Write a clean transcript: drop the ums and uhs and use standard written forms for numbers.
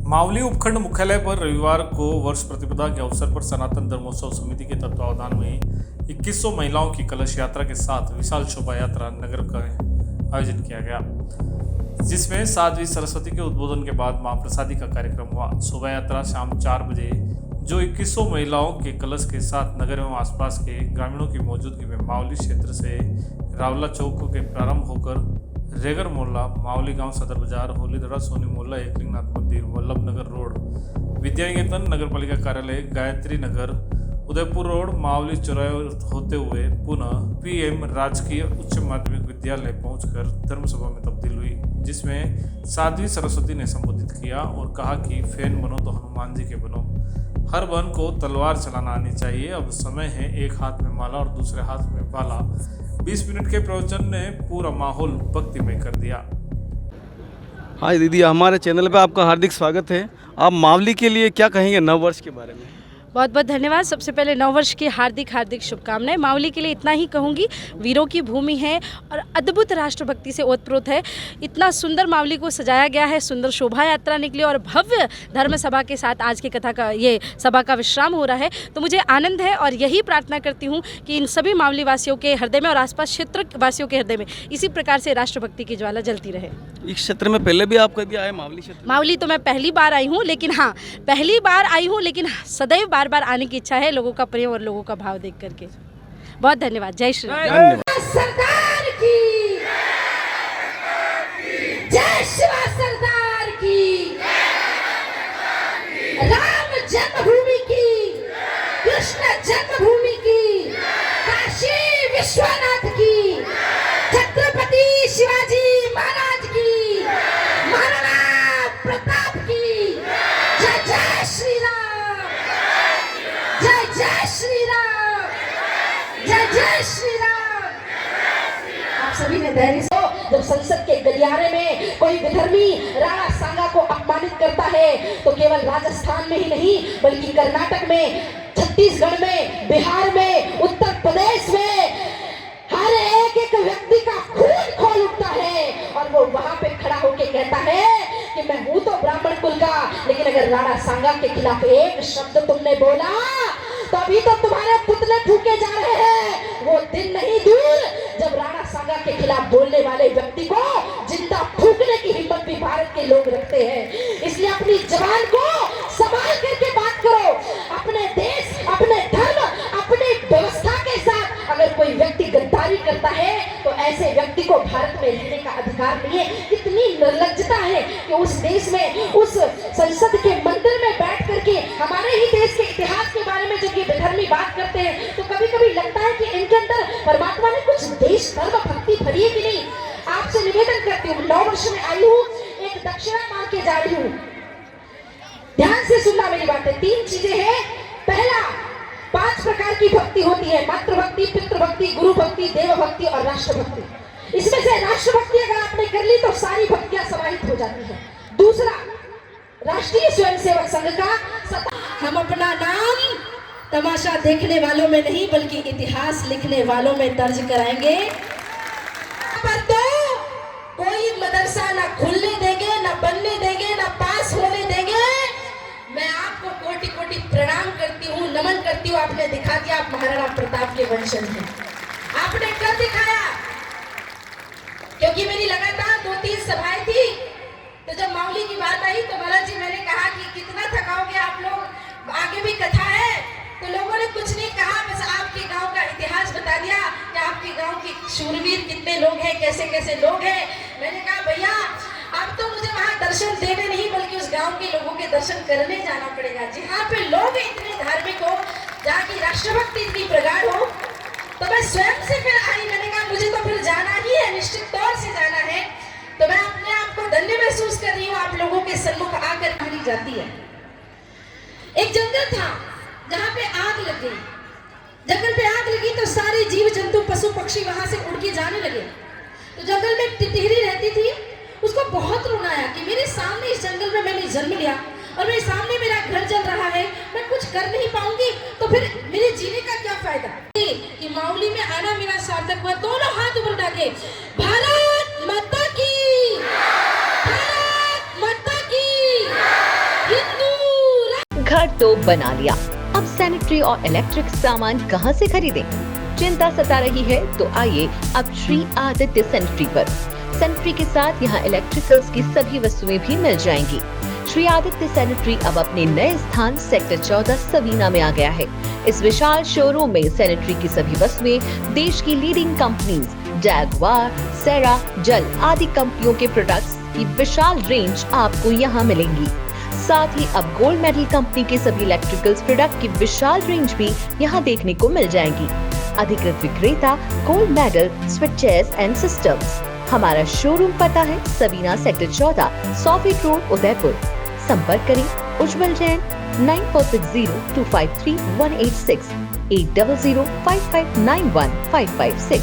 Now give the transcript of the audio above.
मावली उपखंड मुख्यालय पर रविवार को वर्ष प्रतिपदा के अवसर पर सनातन धर्मोत्सव समिति के तत्वावधान में 2100 महिलाओं की कलश यात्रा के साथ विशाल शोभा यात्रा नगर का आयोजन किया गया, जिसमें साध्वी सरस्वती के उद्बोधन के बाद मां प्रसादी का कार्यक्रम हुआ। शोभा यात्रा शाम 4 बजे जो 2100 महिलाओं के कलश के साथ नगर एवं आसपास के ग्रामीणों की मौजूदगी में मावली क्षेत्र से रावला चौक के प्रारंभ होकर रेगर मोहल्ला, मावली गांव सदर बाजार, होलीदरा, सोनी मोहल्ला, एकलिंगनाथ मंदिर, वल्लभ नगर रोड, विद्यानिकेतन नगर पालिका कार्यालय, गायत्री नगर, उदयपुर रोड, मावली चौराहे होते हुए पुनः पीएम राजकीय उच्च माध्यमिक विद्यालय पहुंचकर धर्मसभा में तब्दील हुई, जिसमें साध्वी सरस्वती ने संबोधित किया और कहा कि फैन बनो तो हनुमान जी के बनो, हर वन को तलवार चलाना आनी चाहिए। अब समय है एक हाथ में माला और दूसरे हाथ में भाला। 20 मिनट के प्रवचन ने पूरा माहौल भक्तिमय कर दिया। हाय दीदी, हमारे चैनल पे आपका हार्दिक स्वागत है। आप मावली के लिए क्या कहेंगे नव वर्ष के बारे में? बहुत बहुत धन्यवाद। सबसे पहले नववर्ष की हार्दिक शुभकामनाएं। मावली के लिए इतना ही कहूँगी, वीरों की भूमि है और अद्भुत राष्ट्रभक्ति से ओतप्रोत है। इतना सुंदर मावली को सजाया गया है, सुंदर शोभा यात्रा निकली और भव्य धर्म सभा के साथ आज के कथा का ये सभा का विश्राम हो रहा है। तो मुझे आनंद है और यही प्रार्थना करती हूँ कि इन सभी मावली वासियों के हृदय में और आसपास क्षेत्र वासियों के हृदय में इसी प्रकार से राष्ट्रभक्ति की ज्वाला जलती रहे। इस क्षेत्र में पहले भी आप कभी आए मावली क्षेत्र? मावली तो मैं पहली बार आई हूँ, लेकिन हाँ, पहली बार आई हूँ, लेकिन सदैव बार बार आने की इच्छा है, लोगों का प्रेम और लोगों का भाव देख करके। बहुत धन्यवाद। जय श्री राम। सरदार की जय, शिवा सरदार की, राम जन्मभूमि की, कृष्ण जन्मभूमि की, काशी विश्वनाथ की, छत्रपति शिवाजी महाराज की, महाराणा प्रताप की, जय जय श्री राम, जय जय श्री राम, जय जय श्री राम। आप सभी ने धैर्य से, जब संसद के गलियारे में कोई विधर्मी राणा सांगा को अपमानित करता है तो केवल राजस्थान में ही नहीं बल्कि कर्नाटक में, छत्तीसगढ़ में, बिहार में, उत्तर प्रदेश में हर एक व्यक्ति का खून खोल उठता है और वो वहां पे खड़ा होके कहता है कि मैं हूं तो ब्राह्मण कुल का, लेकिन अगर राणा सांगा के खिलाफ एक शब्द तुमने बोला तो अभी तो तुम्हारे पुतले फूके जा रहे हैं। वो दिन नहीं दूर जब राणा सांगा के खिलाफ बोलने वाले व्यक्ति को जिंदा फूकने की हिम्मत भी भारत के लोग रखते हैं। इसलिए अपनी जबान को संभाल करके बात करो। अपने देश, अपने धर्म, अपनी व्यवस्था के साथ अगर कोई व्यक्ति गद्दारी करता है तो ऐसे व्यक्ति को भारत में रहने का अधिकार नहीं है। कितनी निर्लज्जता है कि उस देश में, उस संसद के मंदिर में बैठ करके हमारे ही देश के इतिहास के बारे में जब ये विधर्मी बात करते हैं तो कभी कभी लगता है कि इनके अंदर परमात्मा ने कुछ देश धर्म भक्ति भरी है कि नहीं। आपसे निवेदन करती हूँ, 9 वर्ष में आई हूँ, एक दक्षिणा मांग के जा रही हूँ। ध्यान से सुनना मेरी बातें। 3 चीजें हैं। पहला, 5 प्रकार की भक्ति होती है, मातृभक्ति, पितृभक्ति, गुरु भक्ति, देव भक्ति और राष्ट्रभक्ति। इसमें से राष्ट्रभक्ति अगर आपने कर ली तो सारी भक्तियां समाहित हो जाती है। दूसरा, राष्ट्रीय स्वयंसेवक संघ का हम अपना नाम तमाशा देखने वालों में नहीं बल्कि इतिहास लिखने वालों में दर्ज कराएंगे। पर तो कोई मदरसा ना खुलने देंगे, ना बनने देंगे, ना पास होने देंगे। मैं आपको कोटि कोटि प्रणाम करती हूँ, नमन करती हूँ। आपने दिखा दिया आप महाराणा प्रताप के वंशज हैं। आपने कर दिखाया, क्योंकि मेरी लगातार 2-3 सभाएं थी, तो जब मावली की बात आई तो बाला जी मैंने कहा कि कितना थकाओगे आप लोग, आगे भी कथा है। तो लोगों ने कुछ नहीं कहा, बस आपके गांव का इतिहास बता दिया कि आपके गांव के शूरवीर कितने लोग हैं, कैसे कैसे लोग हैं। मैंने कहा भैया अब तो मुझे वहां दर्शन देने नहीं बल्कि उस गांव के लोगों के दर्शन करने जाना पड़ेगा, जहाँ पे लोग इतने धार्मिक हो, जहाँ की राष्ट्रभक्ति इतनी प्रगाढ़ हो। तो मैं स्वयं से फिर आई, मैंने कहा मुझे तो फिर जाना ही है, निश्चित तौर से जाना है। तो मैं अपने आप को धन्य महसूस कर रही हूँ आप लोगों के सन्मुख आकर मिली जाती है। एक जंगल था जहाँ पे आग लग गई। जंगल पे आग लगी तो सारे जीव जंतु, पशु पक्षी वहां से उड़ के जाने लगे। तो जंगल में टिटहरी रहती थी, उसको बहुत रोना आया कि मेरे सामने इस जंगल में मैंने जन्म लिया और मेरे सामने मेरा घर जल रहा है, मैं कुछ कर नहीं पाऊंगी तो फिर मेरे जीने का क्या फायदा। कि मावली में आना मेरा सार्थक हुआ। दोनों हाथ ऊपर उठा के भारत माता की, भारत माता की। घर तो बना लिया, अब सैनिटरी और इलेक्ट्रिक सामान कहां से खरीदें? चिंता सता रही है तो आइए अब श्री आदित्य सैनिटरी पर। सैनिटरी के साथ यहाँ इलेक्ट्रिकल्स की सभी वस्तुएं भी मिल जाएंगी। श्री आदित्य सैनिटरी अब अपने नए स्थान सेक्टर 14 सबीना में आ गया है। इस विशाल शोरूम में सैनिटरी की सभी वस्तुएं देश की लीडिंग कंपनीज जैगवार, सेरा, जल आदि कंपनियों के प्रोडक्ट्स की विशाल रेंज आपको यहाँ मिलेंगी। साथ ही अब गोल्ड मेडल कंपनी के सभी इलेक्ट्रिकल्स प्रोडक्ट की विशाल रेंज भी यहाँ देखने को मिल जाएंगी। अधिकृत विक्रेता gold medal switches and systems. हमारा शोरूम पता है Sabina sector 14, 100 feet road, Udaipur. संपर्क करें उज्जवल जैन 9460253186 8005591 556।